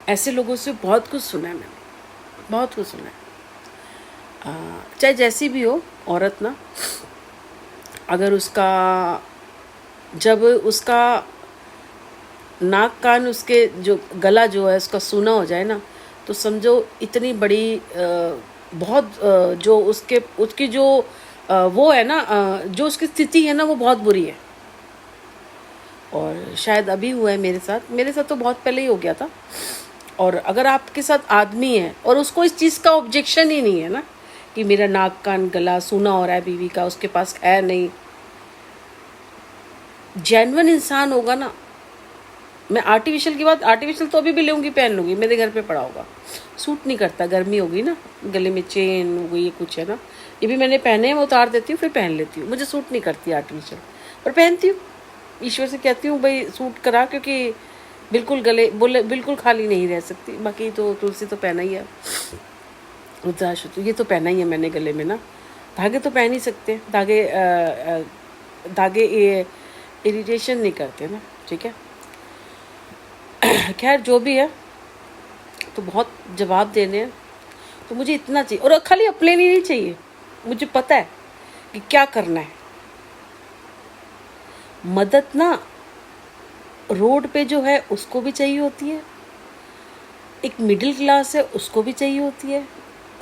ऐसे लोगों से बहुत कुछ सुना है मैंने, बहुत कुछ सुना है। चाहे जैसी भी हो औरत ना, अगर उसका जब उसका नाक कान उसके जो गला जो है उसका सूना हो जाए ना, तो समझो इतनी बड़ी बहुत जो उसके उसकी जो वो है ना, जो उसकी स्थिति है ना, वो बहुत बुरी है। और शायद अभी हुआ है मेरे साथ तो बहुत पहले ही हो गया था। और अगर आपके साथ आदमी है और उसको इस चीज़ का ऑब्जेक्शन ही नहीं है ना कि मेरा नाक कान गला सूना हो रहा है बीवी का, उसके पास है नहीं, जेन्युइन इंसान होगा ना। मैं आर्टिफिशियल की बात, आर्टिफिशियल तो अभी भी लूँगी, पहन लूँगी, मेरे घर पे पड़ा होगा, सूट नहीं करता, गर्मी होगी ना, गले में चेन हो गई, ये कुछ है ना, ये भी मैंने पहने हैं, मैं उतार देती हूँ फिर पहन लेती हूँ, मुझे सूट नहीं करती आर्टिफिशियल, पर पहनती हूँ। ईश्वर से कहती हूँ भाई सूट करा, क्योंकि बिल्कुल गले बोले बिल्कुल खाली नहीं रह सकती। बाकी तो तुलसी तो पहना ही है, रुद्राक्ष तो ये तो पहना ही है मैंने गले में ना। धागे तो पहन ही सकते, धागे ये इरिटेशन नहीं करते ना, ठीक है। खैर जो भी है, तो बहुत जवाब देने हैं, तो मुझे इतना चाहिए। और खाली अपने लिए नहीं चाहिए, मुझे पता है कि क्या करना है। मदद ना रोड पे जो है उसको भी चाहिए होती है, एक मिडिल क्लास है उसको भी चाहिए होती है,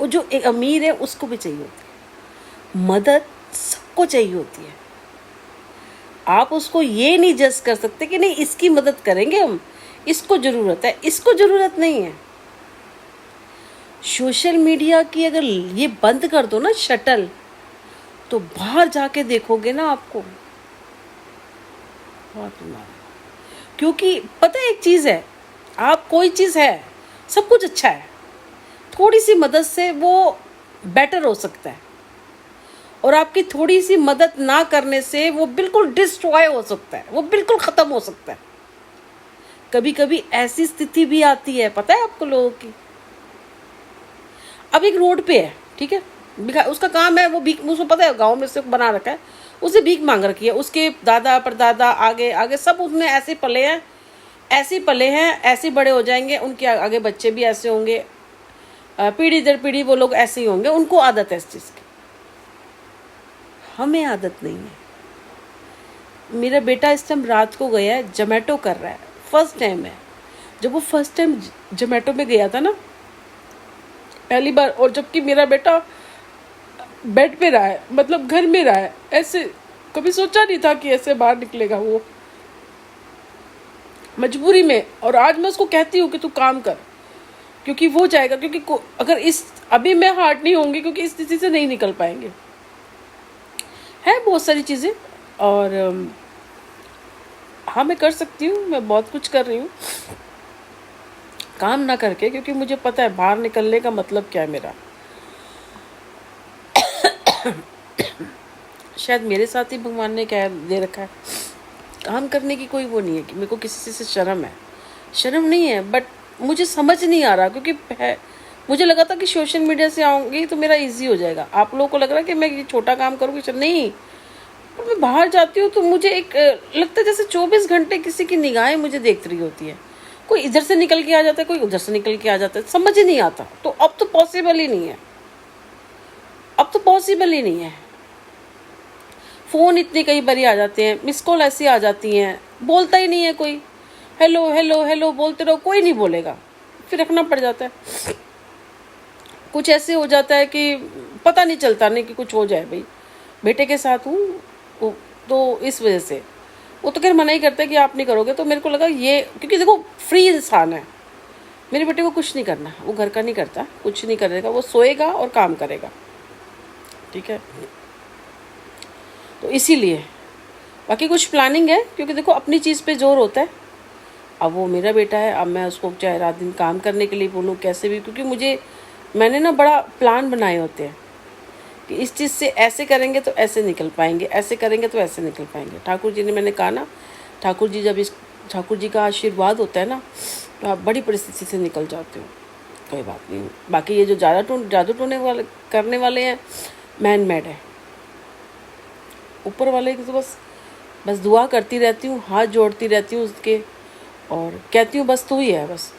और जो एक अमीर है उसको भी चाहिए होती है। मदद सबको चाहिए होती है। आप उसको ये नहीं जज कर सकते कि नहीं इसकी मदद करेंगे हम, इसको ज़रूरत है, इसको ज़रूरत नहीं है। सोशल मीडिया की अगर ये बंद कर दो ना शटल, तो बाहर जाके देखोगे ना आपको बहुत मार। क्योंकि पता है एक चीज़ है, आप कोई चीज़ है, सब कुछ अच्छा है, थोड़ी सी मदद से वो बेटर हो सकता है, और आपकी थोड़ी सी मदद ना करने से वो बिल्कुल डिस्ट्रॉय हो सकता है, वो बिल्कुल ख़त्म हो सकता है। कभी कभी ऐसी स्थिति भी आती है, पता है आपको लोगों की। अब एक रोड पे है, ठीक है, उसका काम है वो भीख, उसको पता है गांव में से बना रखा है, उसे भीख मांग रखी है। उसके दादा परदादा आगे आगे सब उसने ऐसे पले हैं, ऐसे पले हैं, ऐसे बड़े हो जाएंगे, उनके आगे बच्चे भी ऐसे होंगे, पीढ़ी दर पीढ़ी वो लोग ऐसे ही होंगे, उनको आदत है इस चीज़ की। हमें आदत नहीं है। मेरा बेटा इस टाइम रात को गया है, जोमेटो कर रहा है, फर्स्ट टाइम है। जब वो फर्स्ट टाइम जोमेटो में गया था ना, पहली बार, और जबकि मेरा बेटा बेड पे रहा है, मतलब घर में रहा है, ऐसे कभी सोचा नहीं था कि ऐसे बाहर निकलेगा वो, मजबूरी में। और आज मैं उसको कहती हूँ कि तू काम कर, क्योंकि वो जाएगा, क्योंकि अगर इस अभी मैं हार्ड नहीं होंगी, क्योंकि इस स्थिति से नहीं निकल पाएंगे। है बहुत सारी चीज़ें, और हाँ मैं कर सकती हूँ, मैं बहुत कुछ कर रही हूँ काम ना करके, क्योंकि मुझे पता है बाहर निकलने का मतलब क्या है मेरा। शायद मेरे साथ ही भगवान ने क्या दे रखा है, काम करने की कोई वो नहीं है कि मेरे को किसी से शर्म है, शर्म नहीं है, बट मुझे समझ नहीं आ रहा, क्योंकि मुझे लगा था कि सोशल मीडिया से आऊँगी तो मेरा इजी हो जाएगा। आप लोगों को लग रहा है कि मैं ये छोटा काम करूँगी, नहीं। पर मैं बाहर जाती हूँ तो मुझे एक लगता है जैसे 24 घंटे किसी की निगाहें मुझे देख रही होती है। कोई इधर से निकल के आ जाता है, कोई उधर से निकल के आ जाता है, समझ ही नहीं आता। तो अब तो पॉसिबल ही नहीं है, अब तो पॉसिबल ही नहीं है। फ़ोन इतने कई बारी आ जाते हैं, मिस कॉल ऐसी आ जाती हैं, बोलता ही नहीं है कोई, हेलो हेलो हेलो बोलते रहो, कोई नहीं बोलेगा, फिर रखना पड़ जाता है। कुछ ऐसे हो जाता है कि पता नहीं चलता, नहीं कि कुछ हो जाए। भाई बेटे के साथ हूँ तो इस वजह से वो तो खैर मना ही करता है कि आप नहीं करोगे, तो मेरे को लगा ये, क्योंकि देखो फ्री इंसान है, मेरे बेटे को कुछ नहीं करना, वो घर का नहीं करता, कुछ नहीं करेगा, वो सोएगा और काम करेगा, ठीक है। तो इसीलिए बाकी कुछ प्लानिंग है, क्योंकि देखो अपनी चीज़ पे जोर होता है। अब वो मेरा बेटा है, अब मैं उसको चाहे रात दिन काम करने के लिए बोलूँ कैसे भी, क्योंकि मैंने ना बड़ा प्लान बनाए होते हैं कि इस चीज़ से ऐसे करेंगे तो ऐसे निकल पाएंगे, ऐसे करेंगे तो ऐसे निकल पाएंगे। ठाकुर जी ने, मैंने कहा ना, ठाकुर जी जब इस ठाकुर जी का आशीर्वाद होता है ना, तो आप बड़ी परिस्थिति से निकल जाते हो। कोई बात नहीं। बाकी ये जो जादू टोने वाले करने वाले हैं, मैन मेड है, ऊपर वाले की तो बस दुआ करती रहती हूँ, हाथ जोड़ती रहती हूँ उसके, और कहती हूँ बस तू ही है, बस